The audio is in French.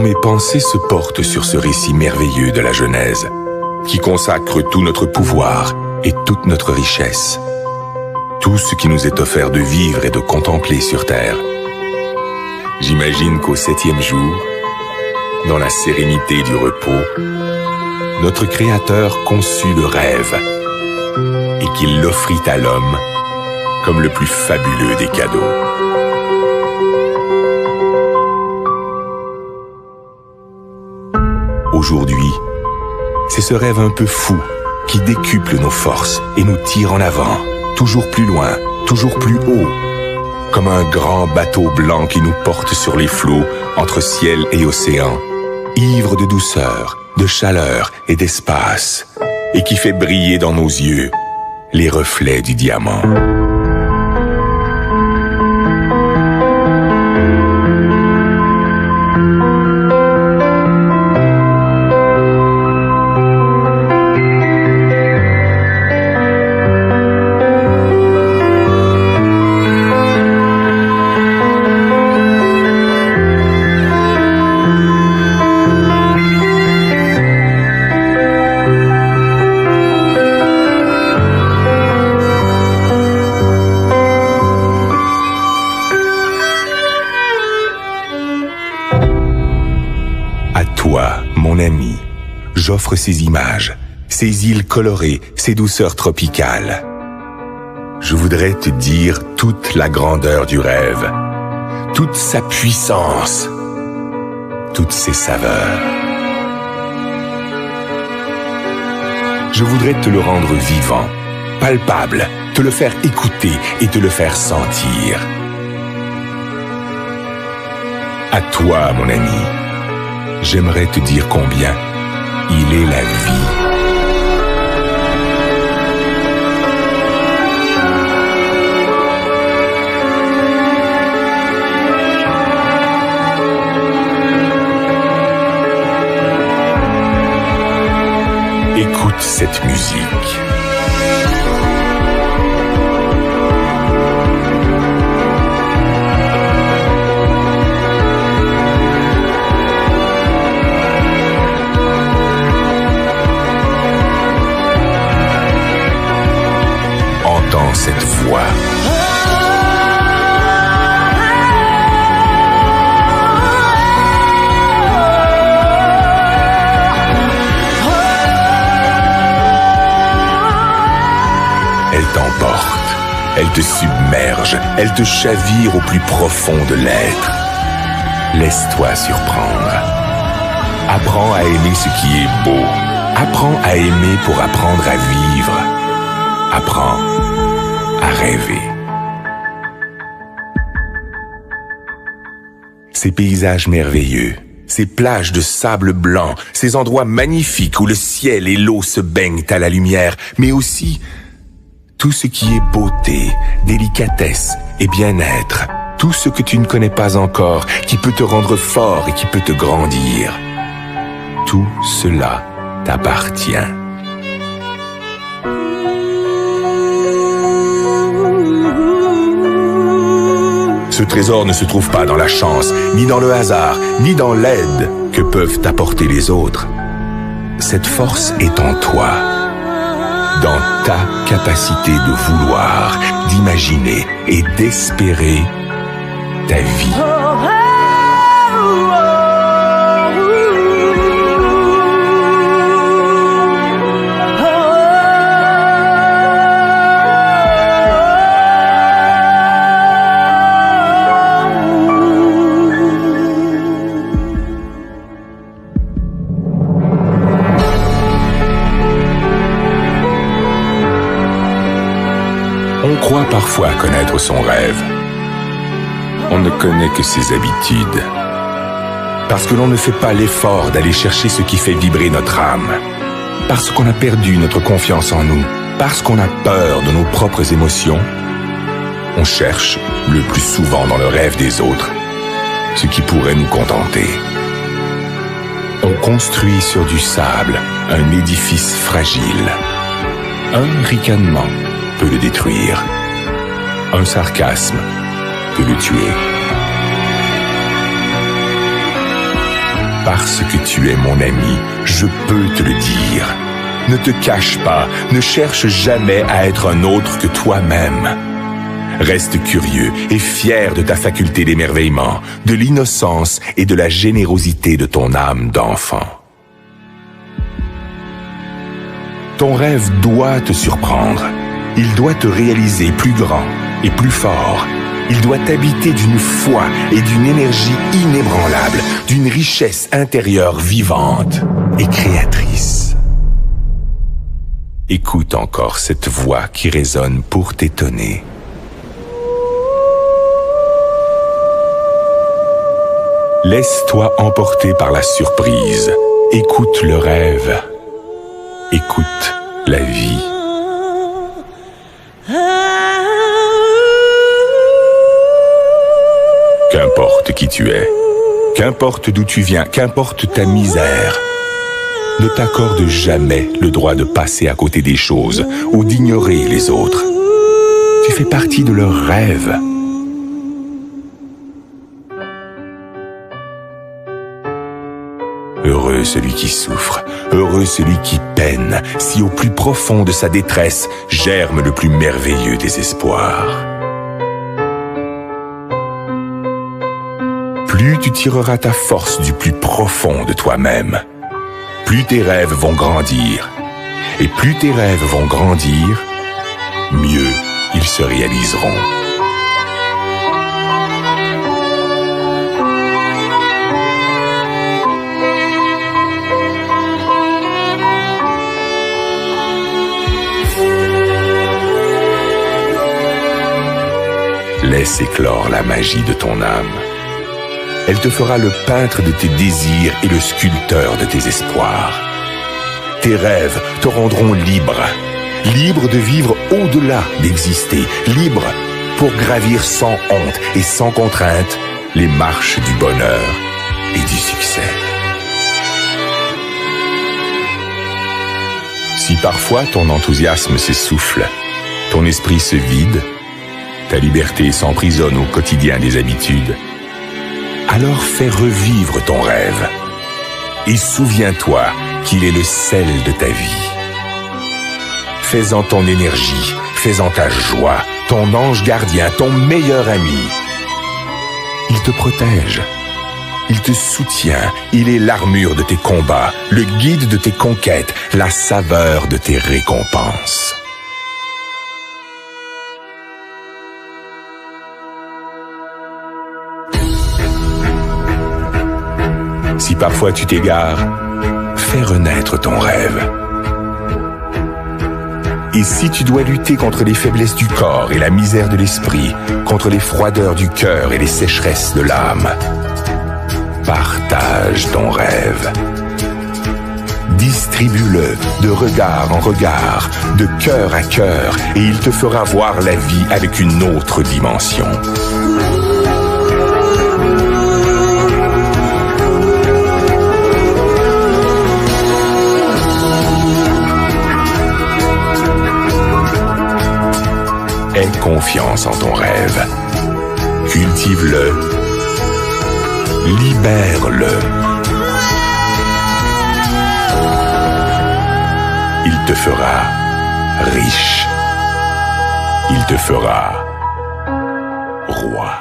mes pensées se portent sur ce récit merveilleux de la Genèse, qui consacre tout notre pouvoir et toute notre richesse, tout ce qui nous est offert de vivre et de contempler sur terre. J'imagine qu'au 7e jour, dans la sérénité du repos, notre Créateur conçut le rêve et qu'il l'offrit à l'homme comme le plus fabuleux des cadeaux. Aujourd'hui, c'est ce rêve un peu fou qui décuple nos forces et nous tire en avant, toujours plus loin, toujours plus haut, comme un grand bateau blanc qui nous porte sur les flots entre ciel et océan, ivre de douceur, de chaleur et d'espace, et qui fait briller dans nos yeux les reflets du diamant. J'offre ces images, ces îles colorées, ces douceurs tropicales. Je voudrais te dire toute la grandeur du rêve, toute sa puissance, toutes ses saveurs. Je voudrais te le rendre vivant, palpable, te le faire écouter et te le faire sentir. À toi, mon ami, j'aimerais te dire combien il est la vie. Écoute cette musique. Entends cette voix. Elle t'emporte, elle te submerge, elle te chavire au plus profond de l'être. Laisse-toi surprendre. Apprends à aimer ce qui est beau. Apprends à aimer pour apprendre à vivre. Apprends à rêver. Ces paysages merveilleux, ces plages de sable blanc, ces endroits magnifiques où le ciel et l'eau se baignent à la lumière, mais aussi tout ce qui est beauté, délicatesse et bien-être, tout ce que tu ne connais pas encore, qui peut te rendre fort et qui peut te grandir. Tout cela t'appartient. Ce trésor ne se trouve pas dans la chance, ni dans le hasard, ni dans l'aide que peuvent t'apporter les autres. Cette force est en toi, dans ta capacité de vouloir, d'imaginer et d'espérer ta vie. On croit parfois connaître son rêve. On ne connaît que ses habitudes. Parce que l'on ne fait pas l'effort d'aller chercher ce qui fait vibrer notre âme. Parce qu'on a perdu notre confiance en nous. Parce qu'on a peur de nos propres émotions. On cherche, le plus souvent dans le rêve des autres, ce qui pourrait nous contenter. On construit sur du sable un édifice fragile. Un ricanement peut le détruire. Un sarcasme peut le tuer. Parce que tu es mon ami, je peux te le dire. Ne te cache pas, ne cherche jamais à être un autre que toi-même. Reste curieux et fier de ta faculté d'émerveillement, de l'innocence et de la générosité de ton âme d'enfant. Ton rêve doit te surprendre. Il doit te réaliser plus grand et plus fort. Il doit t'habiter d'une foi et d'une énergie inébranlable, d'une richesse intérieure vivante et créatrice. Écoute encore cette voix qui résonne pour t'étonner. Laisse-toi emporter par la surprise. Écoute le rêve. Écoute la vie. Qu'importe qui tu es, qu'importe d'où tu viens, qu'importe ta misère, ne t'accorde jamais le droit de passer à côté des choses ou d'ignorer les autres. Tu fais partie de leurs rêves. Heureux celui qui souffre, heureux celui qui peine, si au plus profond de sa détresse germe le plus merveilleux des espoirs. Plus tu tireras ta force du plus profond de toi-même, plus tes rêves vont grandir. Et plus tes rêves vont grandir, mieux ils se réaliseront. Laisse éclore la magie de ton âme. Elle te fera le peintre de tes désirs et le sculpteur de tes espoirs. Tes rêves te rendront libre, libre de vivre au-delà d'exister, libre pour gravir sans honte et sans contrainte les marches du bonheur et du succès. Si parfois ton enthousiasme s'essouffle, ton esprit se vide, ta liberté s'emprisonne au quotidien des habitudes, alors fais revivre ton rêve et souviens-toi qu'il est le sel de ta vie. Fais-en ton énergie, fais-en ta joie, ton ange gardien, ton meilleur ami. Il te protège, il te soutient, il est l'armure de tes combats, le guide de tes conquêtes, la saveur de tes récompenses. Si parfois tu t'égares, fais renaître ton rêve. Et si tu dois lutter contre les faiblesses du corps et la misère de l'esprit, contre les froideurs du cœur et les sécheresses de l'âme, partage ton rêve. Distribue-le de regard en regard, de cœur à cœur, et il te fera voir la vie avec une autre dimension. Aie confiance en ton rêve. Cultive-le. Libère-le. Il te fera riche. Il te fera roi.